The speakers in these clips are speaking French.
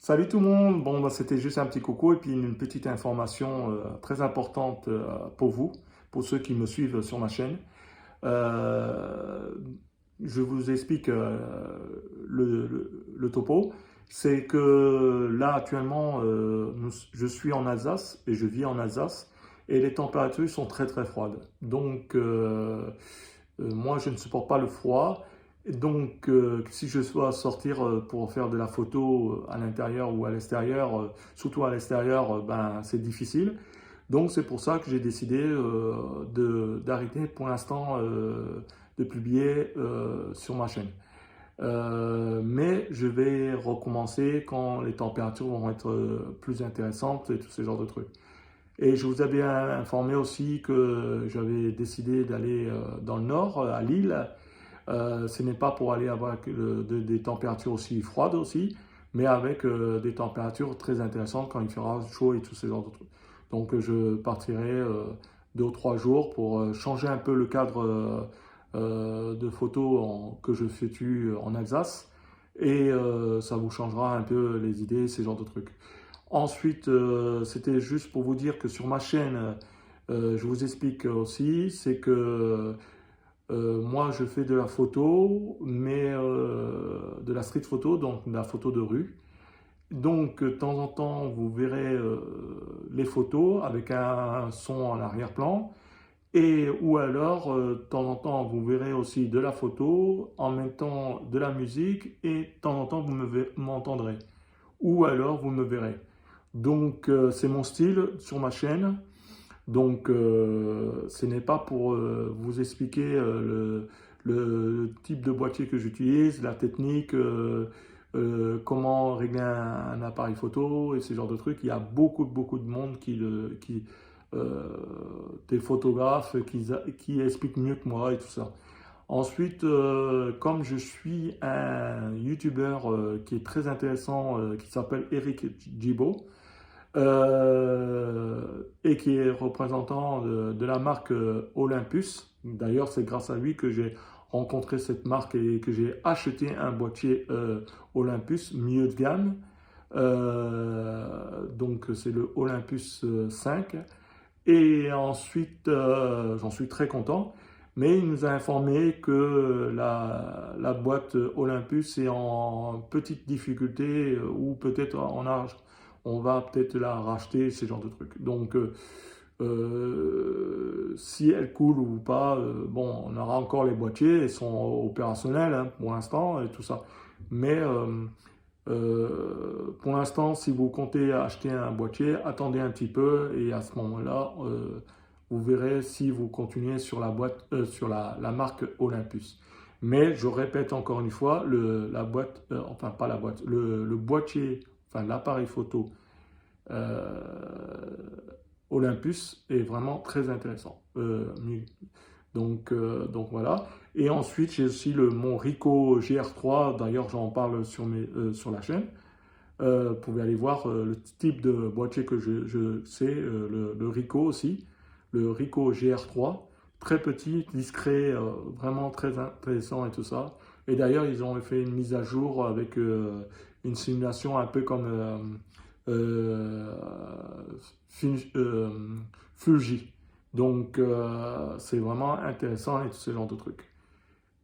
Salut tout le monde, bon bah, c'était juste un petit coucou et puis une petite information très importante pour vous, pour ceux qui me suivent sur ma chaîne. Euh, je vous explique le topo. C'est que là actuellement je suis en Alsace et je vis en Alsace et les températures sont très très froides. Donc moi je ne supporte pas le froid. Et donc, si je dois sortir pour faire de la photo à l'intérieur ou à l'extérieur, surtout à l'extérieur, ben, c'est difficile. Donc, c'est pour ça que j'ai décidé d'arrêter pour l'instant de publier sur ma chaîne. Mais je vais recommencer quand les températures vont être plus intéressantes et tous ces genres de trucs. Et je vous avais informé aussi que j'avais décidé d'aller dans le nord, à Lille. Ce n'est pas pour aller avoir des températures aussi froides aussi, mais avec des températures très intéressantes quand il fera chaud et tous ces genres de trucs. Donc je partirai 2 ou 3 jours pour changer un peu le cadre de photos que je effectue en Alsace et ça vous changera un peu les idées, ces genres de trucs. Ensuite, c'était juste pour vous dire que sur ma chaîne, je vous explique aussi, c'est que moi, je fais de la photo, mais de la street photo, donc de la photo de rue. Donc, de temps en temps, vous verrez les photos avec un son en arrière-plan. Et ou alors, de temps en temps, vous verrez aussi de la photo, en même temps de la musique, et de temps en temps, m'entendrez. Ou alors, vous me verrez. Donc, c'est mon style sur ma chaîne. Donc, ce n'est pas pour vous expliquer le type de boîtier que j'utilise, la technique, comment régler un appareil photo et ce genre de trucs. Il y a beaucoup de monde des photographes qui expliquent mieux que moi et tout ça. Ensuite, comme je suis un YouTuber qui est très intéressant, qui s'appelle Eric Gibo, et qui est représentant de la marque Olympus. D'ailleurs, c'est grâce à lui que j'ai rencontré cette marque et que j'ai acheté un boîtier Olympus mieux de gamme. Donc, c'est le Olympus 5. Et ensuite, j'en suis très content. Mais il nous a informé que la boîte Olympus est en petite difficulté ou peut-être en âge. On va peut-être la racheter, ce genre de trucs. Donc, si elle coule ou pas, bon, on aura encore les boîtiers, ils sont opérationnels hein, pour l'instant et tout ça. Mais pour l'instant, si vous comptez acheter un boîtier, attendez un petit peu et à ce moment-là, vous verrez si vous continuez sur sur la marque Olympus. Mais je répète encore une fois, la boîte, enfin pas la boîte, le boîtier, enfin l'appareil photo euh, Olympus est vraiment très intéressant. Donc voilà. Et ensuite, j'ai aussi mon Ricoh GR3. D'ailleurs, j'en parle sur la chaîne. Vous pouvez aller voir le type de boîtier que je sais, le Ricoh aussi. Le Ricoh GR3. Très petit, discret, vraiment très intéressant et tout ça. Et d'ailleurs, ils ont fait une mise à jour avec une simulation un peu comme euh, Fuji. Donc, c'est vraiment intéressant et tout ce genre de trucs.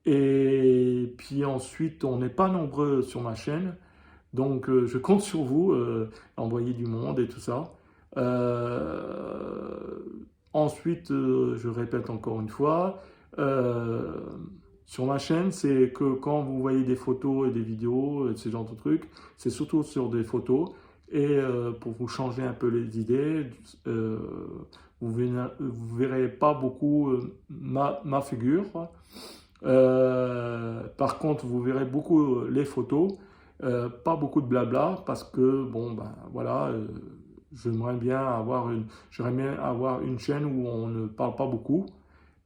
Et puis ensuite, on n'est pas nombreux sur ma chaîne. Donc, je compte sur vous, envoyer du monde et tout ça. Euh, Ensuite, je répète encore une fois, euh, sur ma chaîne, c'est que quand vous voyez des photos et des vidéos, et ce genre de trucs, c'est surtout sur des photos. Et pour vous changer un peu les idées, vous verrez pas beaucoup ma figure. Par contre, vous verrez beaucoup les photos, pas beaucoup de blabla, parce que bon, ben voilà, j'aimerais bien avoir une chaîne où on ne parle pas beaucoup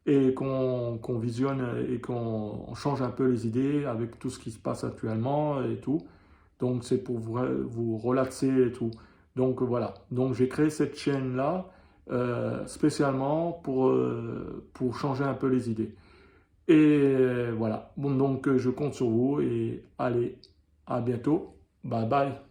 et qu'on visionne et qu'on change un peu les idées avec tout ce qui se passe actuellement et tout. Donc c'est pour vous relaxer et tout. Donc voilà. Donc j'ai créé cette chaîne-là spécialement pour changer un peu les idées. Et voilà. Bon, donc je compte sur vous et allez, à bientôt. Bye bye.